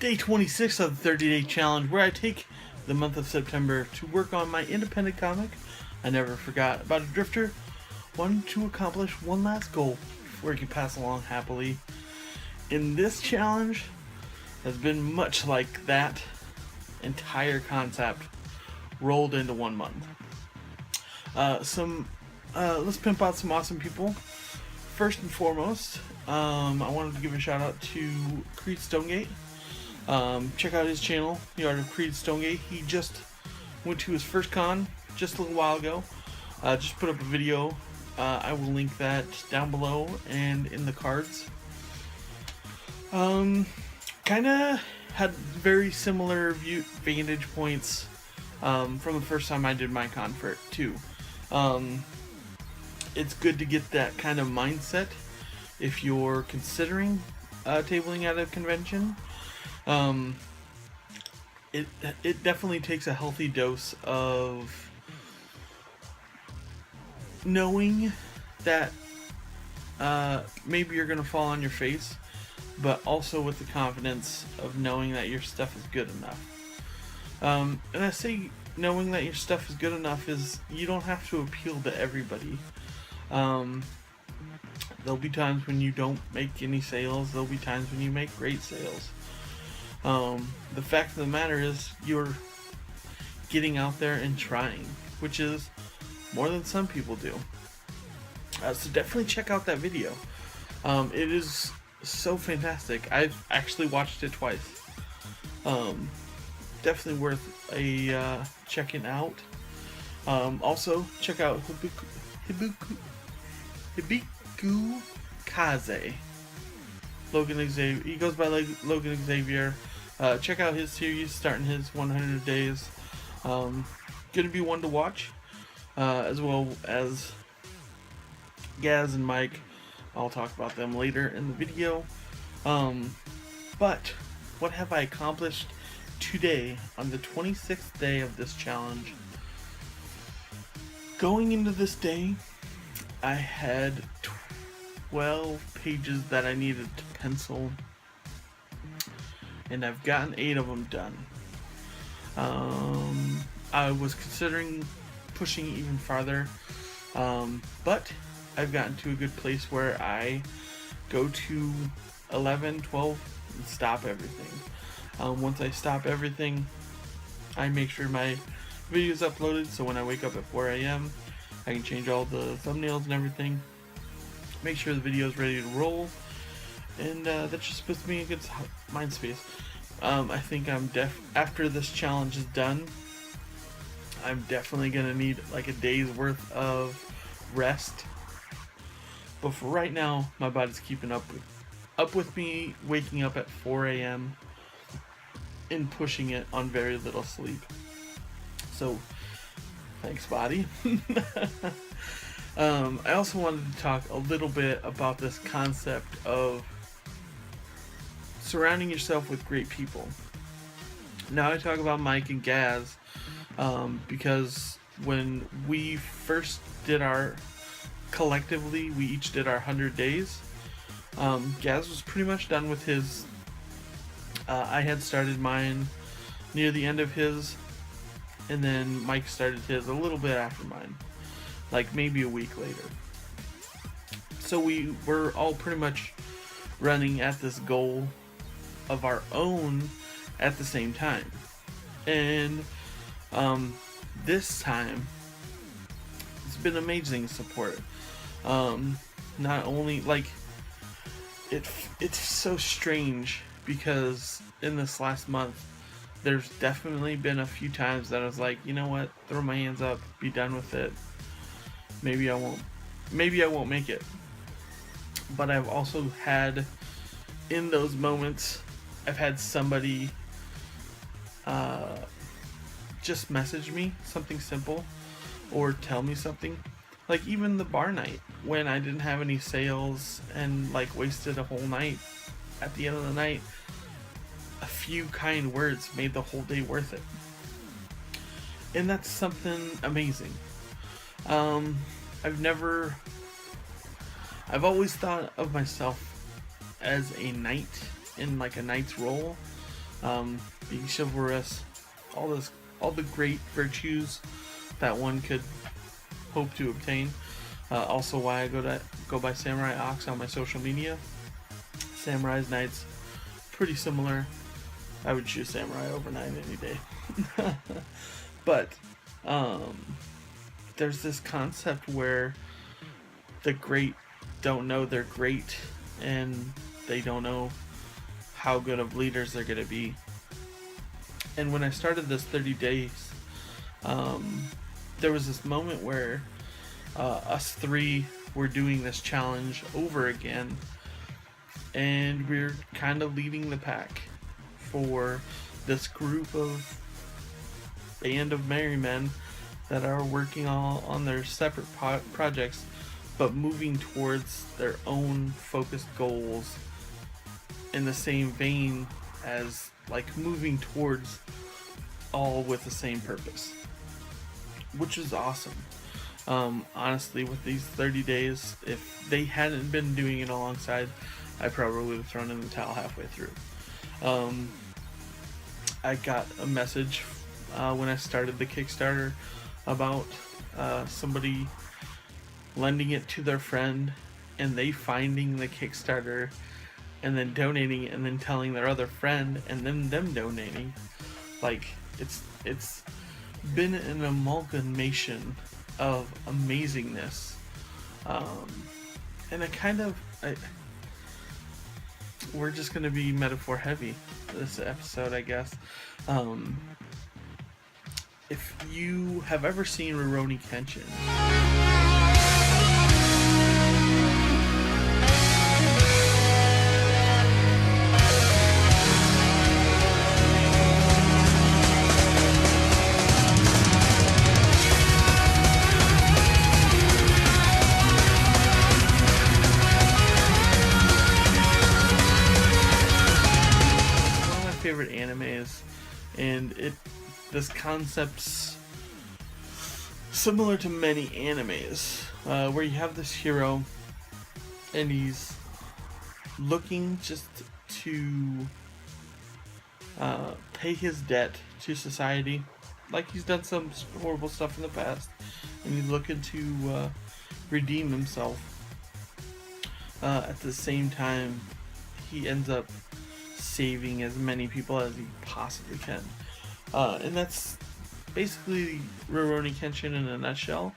Day 26 of the 30-day challenge, where I take the month of September to work on my independent comic. I never forgot about a drifter wanting to accomplish one last goal before he can pass along happily. In this challenge has been much like that entire concept rolled into 1 month. Let's pimp out some awesome people. First and foremost, I wanted to give a shout out to Creed Stonegate. Check out his channel, The Art of Creed Stonegate. He just went to his first con just a little while ago. Just put up a video. I will link that down below and in the cards. Kinda had very similar vantage points from the first time I did my con for it too. It's good to get that kind of mindset if you're considering tabling at a convention. It definitely takes a healthy dose of knowing that maybe you're gonna fall on your face, but also with the confidence of knowing that your stuff is good enough. And I say knowing that your stuff is good enough is you don't have to appeal to everybody. There'll be times when you don't make any sales. There'll be times when you make great sales. The fact of the matter is you're getting out there and trying, which is more than some people do. So definitely check out that video. It is so fantastic. I've actually watched it twice. Definitely worth a checking out. Also check out Hibiku Kaze. Logan Xavier. He goes by Logan Xavier. Check out his series, starting his 100 days. Gonna be one to watch, as well as Gaz and Mike. I'll talk about them later in the video. But what have I accomplished today on the 26th day of this challenge? Going into this day, I had 12 pages that I needed to pencil, and I've gotten 8 of them done. I was considering pushing even farther, but I've gotten to a good place where I go to 11, 12, and stop everything. Once I stop everything, I make sure my video is uploaded, so when I wake up at 4 a.m. I can change all the thumbnails and everything, make sure the video is ready to roll, and that just puts me in a good mind space. I think after this challenge is done, I'm definitely gonna need like a day's worth of rest. But for right now, my body's keeping up with me, waking up at 4 a.m. and pushing it on very little sleep. So, thanks, body. I also wanted to talk a little bit about this concept of surrounding yourself with great people. Now I talk about Mike and Gaz because when we first did collectively, we each did our 100 days. Gaz was pretty much done with his. I had started mine near the end of his, and then Mike started his a little bit after mine, like maybe a week later. So we were all pretty much running at this goal of our own at the same time. And this time it's been amazing support. Not only like it's so strange because in this last month there's definitely been a few times that I was like, you know what, throw my hands up, be done with it. Maybe I won't make it. But I've also had, in those moments, I've had somebody just message me something simple or tell me something. Like even the bar night when I didn't have any sales and like wasted a whole night, at the end of the night, a few kind words made the whole day worth it. And that's something amazing. I've always thought of myself as a knight in like a knight's role. being chivalrous, all the great virtues that one could hope to obtain. Also, why I go by Samuraiox on my social media. Samurai's Knight's pretty similar. I would choose Samurai over Knight any day. But there's this concept where the great don't know they're great, and they don't know how good of leaders they're going to be. And when I started this 30 days, there was this moment where us three were doing this challenge over again, and we're kind of leading the pack for this group of band of merry men that are working all on their separate projects, but moving towards their own focused goals in the same vein as, like, moving towards all with the same purpose, which is awesome. Honestly, with these 30 days, if they hadn't been doing it alongside, I probably would have thrown in the towel halfway through. I got a message when I started the Kickstarter about somebody lending it to their friend, and they finding the Kickstarter and then donating it, and then telling their other friend, and then them donating. Like, it's been an amalgamation of amazingness, and we're just gonna be metaphor heavy this episode, I guess. If you have ever seen Rurouni Kenshin, favorite animes, and this concept's similar to many animes, where you have this hero and he's looking just to pay his debt to society. Like, he's done some horrible stuff in the past, and he's looking to redeem himself. At the same time, he ends up saving as many people as he possibly can. And that's basically Rurouni Kenshin in a nutshell.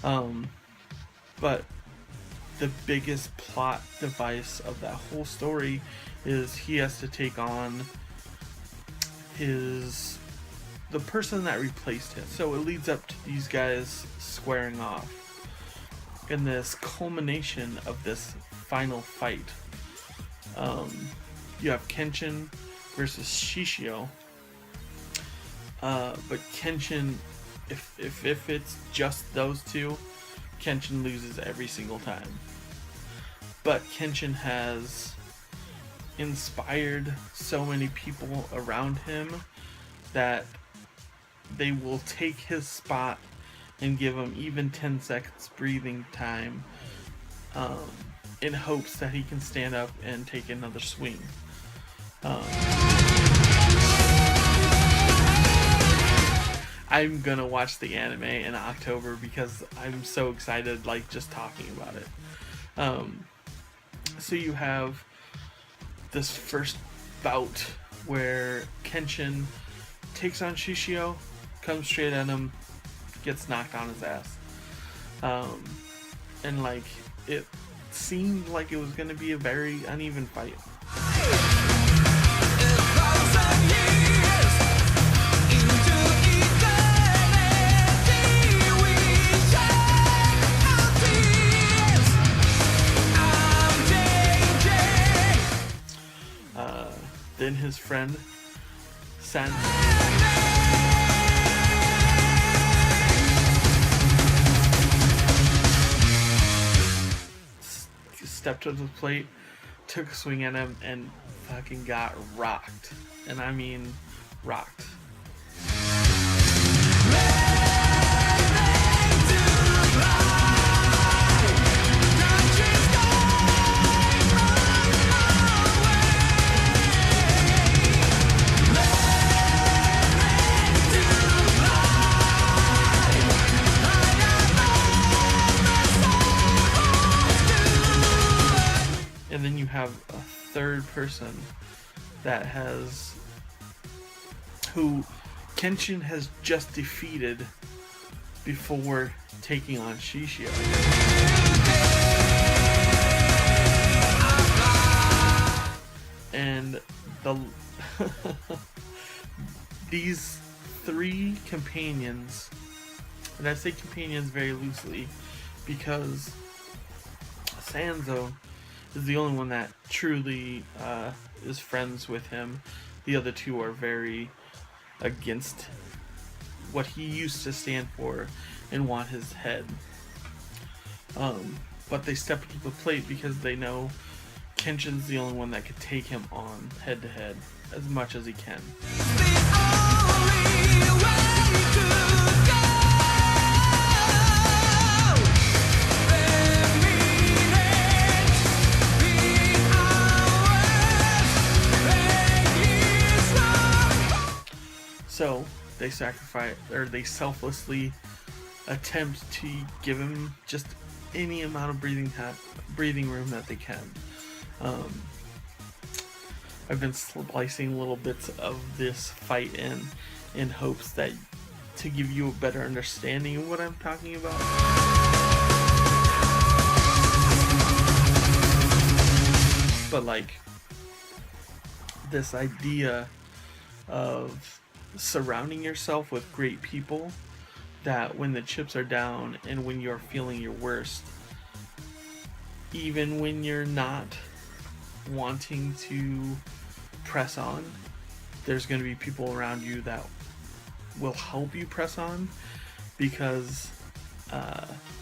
But the biggest plot device of that whole story is he has to take on the person that replaced him. So it leads up to these guys squaring off in this culmination of this final fight. You have Kenshin versus Shishio, but Kenshin, if it's just those two, Kenshin loses every single time. But Kenshin has inspired so many people around him that they will take his spot and give him even 10 seconds breathing time, in hopes that he can stand up and take another swing. I'm gonna watch the anime in October because I'm so excited, like, just talking about it. So you have this first bout where Kenshin takes on Shishio, comes straight at him, gets knocked on his ass. And, like, it seemed like it was gonna be a very uneven fight. Then his friend Sen stepped to the plate, took a swing at him, and fucking got rocked. And I mean rocked. and then you have a third person who Kenshin has just defeated before taking on Shishio. And these three companions, and I say companions very loosely because Sanzo is the only one that truly is friends with him. The other two are very against what he used to stand for and want his head. But they step to the plate because they know Kenshin's the only one that could take him on head to head as much as he can. So they they selflessly attempt to give him just any amount of breathing room that they can. I've been splicing little bits of this fight in hopes that to give you a better understanding of what I'm talking about. But like this idea of surrounding yourself with great people, that when the chips are down and when you're feeling your worst, even when you're not wanting to press on, there's going to be people around you that will help you press on because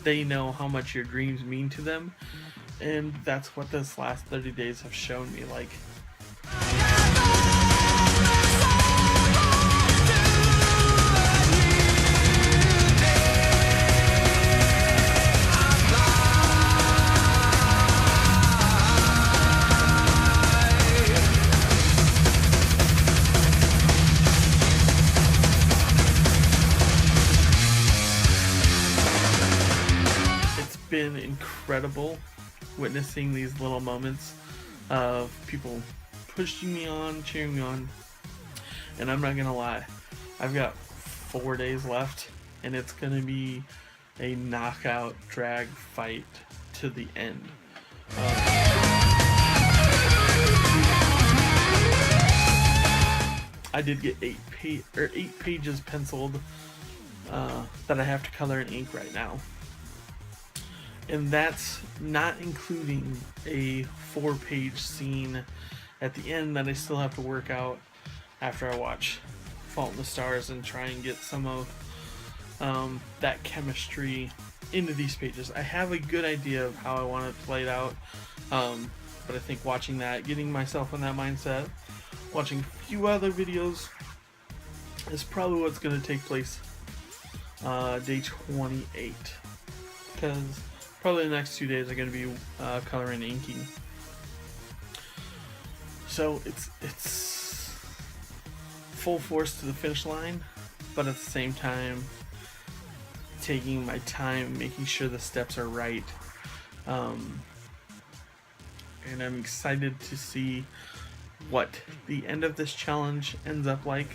they know how much your dreams mean to them. And that's what this last 30 days have shown me. Like, been incredible witnessing these little moments of people pushing me on, cheering me on. And I'm not gonna lie, I've got 4 days left and it's gonna be a knockout drag fight to the end. I did get 8 pages penciled that I have to color in ink right now. And that's not including a 4-page scene at the end that I still have to work out after I watch Fault in the Stars and try and get some of that chemistry into these pages. I have a good idea of how I want it played out, but I think watching that, getting myself in that mindset, watching a few other videos is probably what's going to take place day 28, because probably the next 2 days are going to be coloring and inking. So it's full force to the finish line, but at the same time taking my time, making sure the steps are right. And I'm excited to see what the end of this challenge ends up like.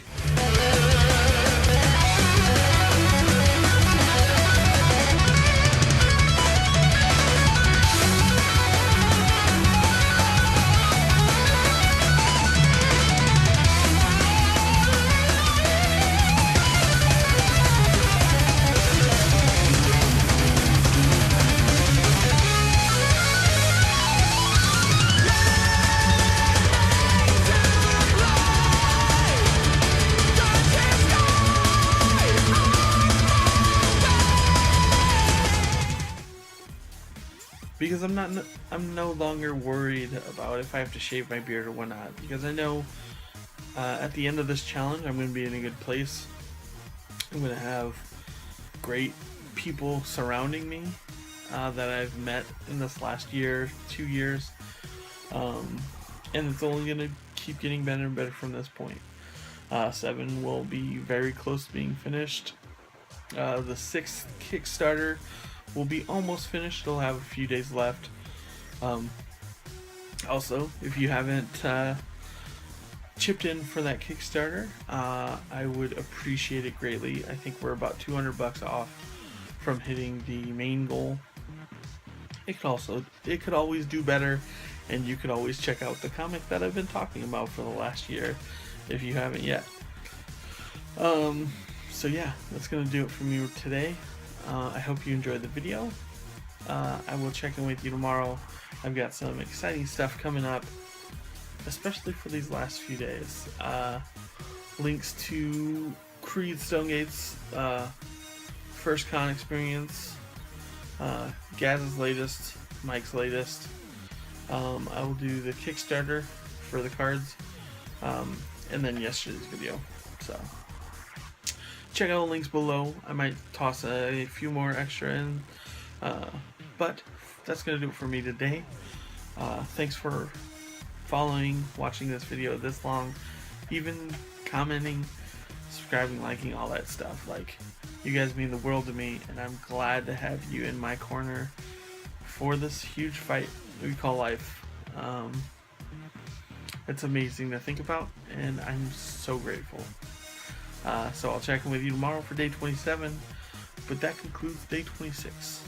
Because I'm no longer worried about if I have to shave my beard or whatnot, because I know at the end of this challenge I'm going to be in a good place. I'm going to have great people surrounding me that I've met in this last year, 2 years, and it's only going to keep getting better and better from this point. 7 will be very close to being finished. The 6th Kickstarter will be almost finished. It'll have a few days left. Also, if you haven't chipped in for that Kickstarter, I would appreciate it greatly. I think we're about $200 off from hitting the main goal. It could always do better, and you could always check out the comic that I've been talking about for the last year if you haven't yet. So yeah, that's gonna do it for me today. I hope you enjoyed the video. I will check in with you tomorrow. I've got some exciting stuff coming up, especially for these last few days. Links to Creed Stonegate's first con experience, Gaz's latest, Mike's latest. I will do the Kickstarter for the cards, and then yesterday's video. So check out the links below. I might toss a few more extra in, but that's gonna do it for me today. Thanks for following, watching this video this long, even commenting, subscribing, liking, all that stuff. Like, you guys mean the world to me, and I'm glad to have you in my corner for this huge fight we call life. It's amazing to think about, and I'm so grateful. So I'll check in with you tomorrow for day 27, but that concludes day 26.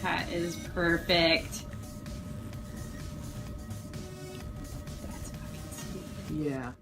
That is perfect. That's fucking sweet. Yeah.